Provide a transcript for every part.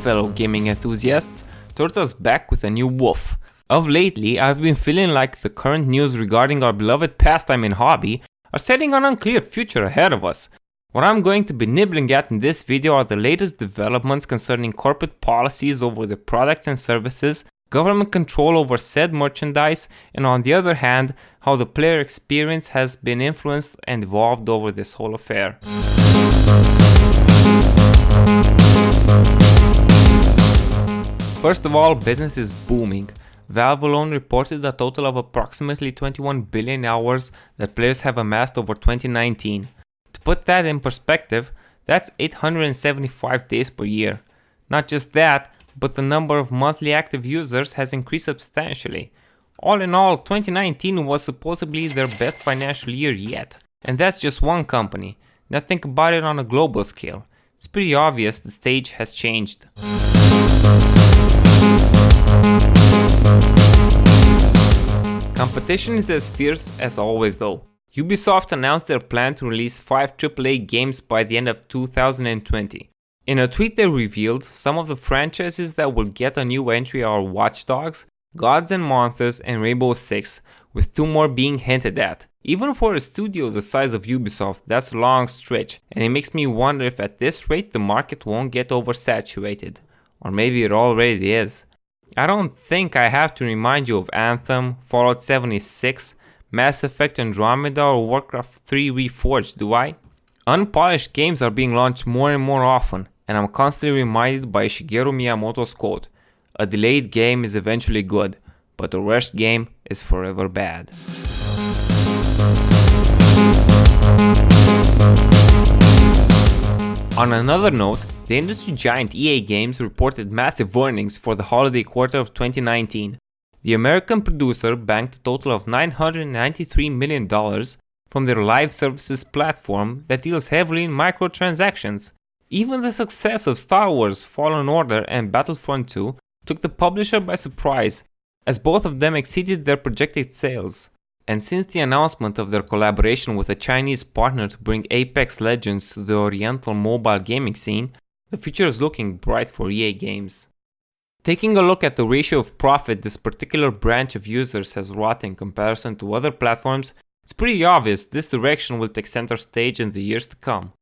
fellow gaming enthusiasts, Tora's back with a new woof. Of lately, I've been feeling like the current news regarding our beloved pastime and hobby are setting an unclear future ahead of us. What I'm going to be nibbling at in this video are the latest developments concerning corporate policies over the products and services, government control over said merchandise, and on the other hand, how the player experience has been influenced and evolved over this whole affair. First of all, business is booming. Valve alone reported a total of approximately 21 billion hours that players have amassed over 2019. To put that in perspective, that's 875 days per year. Not just that, but the number of monthly active users has increased substantially. All in all, 2019 was supposedly their best financial year yet. And that's just one company. Now think about it on a global scale. It's pretty obvious the stage has changed. Competition is as fierce as always though. Ubisoft announced their plan to release 5 AAA games by the end of 2020. In a tweet they revealed some of the franchises that will get a new entry are Watch Dogs, Gods and Monsters, and Rainbow Six, with 2 more being hinted at. Even for a studio the size of Ubisoft, that's a long stretch, and it makes me wonder if at this rate the market won't get oversaturated. Or maybe it already is. I don't think I have to remind you of Anthem, Fallout 76, Mass Effect Andromeda, or Warcraft 3 Reforged, do I? Unpolished games are being launched more and more often, and I'm constantly reminded by Shigeru Miyamoto's quote, "A delayed game is eventually good, but a rushed game is forever bad." On another note, the industry giant EA Games reported massive earnings for the holiday quarter of 2019. The American producer banked a total of $993 million from their live services platform that deals heavily in microtransactions. Even the success of Star Wars Fallen Order and Battlefront 2 took the publisher by surprise, as both of them exceeded their projected sales. And since the announcement of their collaboration with a Chinese partner to bring Apex Legends to the Oriental mobile gaming scene, the future is looking bright for EA Games. Taking a look at the ratio of profit this particular branch of users has wrought in comparison to other platforms, it's pretty obvious this direction will take center stage in the years to come.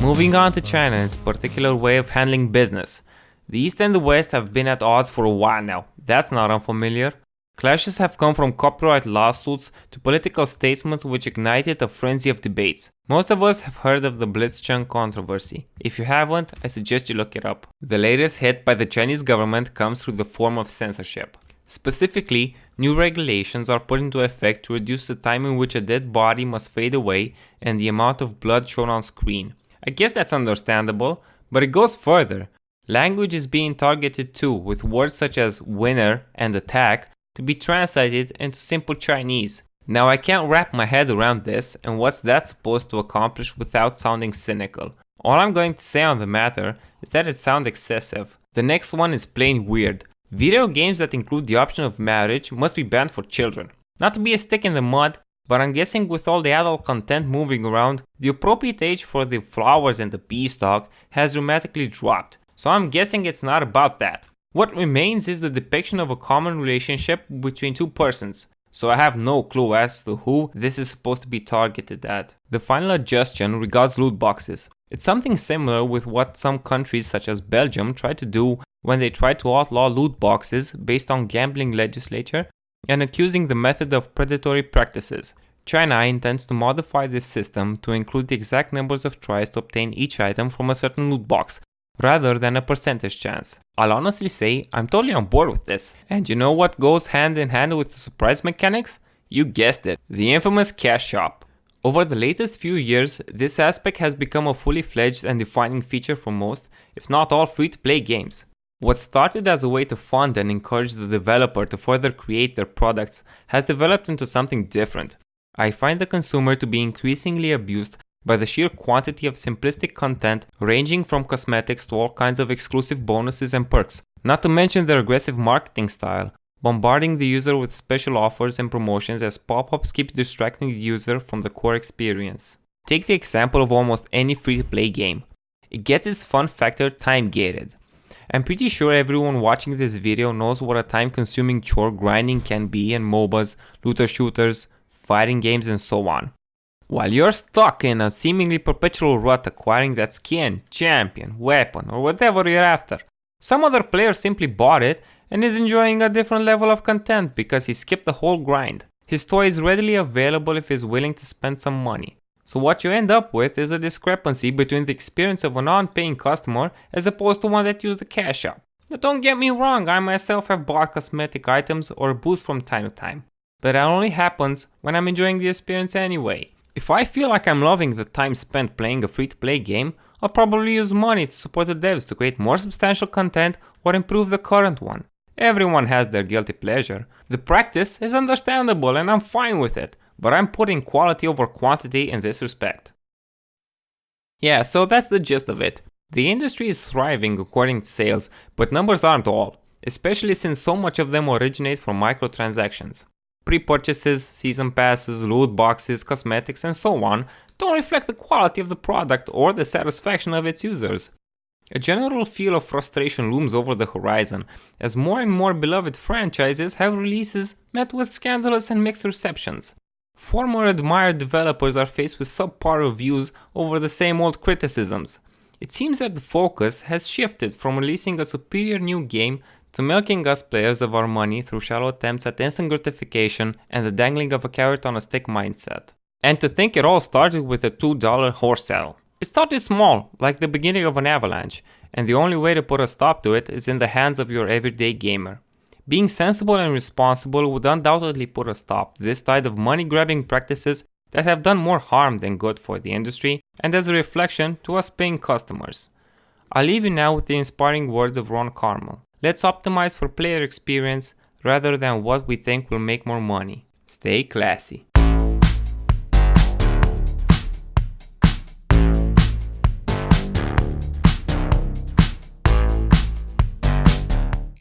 Moving on to China and its particular way of handling business. The East and the West have been at odds for a while now, that's not unfamiliar. Clashes have come from copyright lawsuits to political statements which ignited a frenzy of debates. Most of us have heard of the Blitzchung controversy. If you haven't, I suggest you look it up. The latest hit by the Chinese government comes through the form of censorship. Specifically, new regulations are put into effect to reduce the time in which a dead body must fade away and the amount of blood shown on screen. I guess that's understandable, but it goes further. Language is being targeted too, with words such as winner and attack to be translated into simple Chinese. Now I can't wrap my head around this and what's that supposed to accomplish without sounding cynical. All I'm going to say on the matter is that it sounds excessive. The next one is plain weird. Video games that include the option of marriage must be banned for children. Not to be a stick in the mud, but I'm guessing with all the adult content moving around, the appropriate age for the flowers and the beanstalk has dramatically dropped. So I'm guessing it's not about that. What remains is the depiction of a common relationship between 2 persons, so I have no clue as to who this is supposed to be targeted at. The final adjustment regards loot boxes. It's something similar with what some countries such as Belgium tried to do when they tried to outlaw loot boxes based on gambling legislature and accusing the method of predatory practices. China intends to modify this system to include the exact numbers of tries to obtain each item from a certain loot box, rather than a percentage chance. I'll honestly say I'm totally on board with this. And you know what goes hand in hand with the surprise mechanics? You guessed it, the infamous cash shop. Over the latest few years, this aspect has become a fully fledged and defining feature for most, if not all free-to-play games. What started as a way to fund and encourage the developer to further create their products has developed into something different. I find the consumer to be increasingly abused by the sheer quantity of simplistic content ranging from cosmetics to all kinds of exclusive bonuses and perks, not to mention their aggressive marketing style, bombarding the user with special offers and promotions as pop-ups keep distracting the user from the core experience. Take the example of almost any free-to-play game. It gets its fun factor time-gated. I'm pretty sure everyone watching this video knows what a time-consuming chore grinding can be in MOBAs, looter shooters, fighting games, and so on. While you're stuck in a seemingly perpetual rut acquiring that skin, champion, weapon, or whatever you're after, some other player simply bought it and is enjoying a different level of content because he skipped the whole grind. His toy is readily available if he's willing to spend some money. So what you end up with is a discrepancy between the experience of a non-paying customer as opposed to one that used the cash up. Now don't get me wrong, I myself have bought cosmetic items or a boost from time to time, but that only happens when I'm enjoying the experience anyway. If I feel like I'm loving the time spent playing a free-to-play game, I'll probably use money to support the devs to create more substantial content or improve the current one. Everyone has their guilty pleasure. The practice is understandable and I'm fine with it, but I'm putting quality over quantity in this respect. Yeah, so that's the gist of it. The industry is thriving according to sales, but numbers aren't all, especially since so much of them originate from microtransactions. Pre-purchases, season passes, loot boxes, cosmetics, and so on don't reflect the quality of the product or the satisfaction of its users. A general feel of frustration looms over the horizon, as more and more beloved franchises have releases met with scandalous and mixed receptions. Former admired developers are faced with subpar reviews over the same old criticisms. It seems that the focus has shifted from releasing a superior new game to milking us players of our money through shallow attempts at instant gratification and the dangling of a carrot on a stick mindset. And to think it all started with a $2 horse saddle. It started small, like the beginning of an avalanche, and the only way to put a stop to it is in the hands of your everyday gamer. Being sensible and responsible would undoubtedly put a stop to this tide of money-grabbing practices that have done more harm than good for the industry, and as a reflection to us paying customers. I'll leave you now with the inspiring words of Ron Carmel. Let's optimize for player experience rather than what we think will make more money. Stay classy.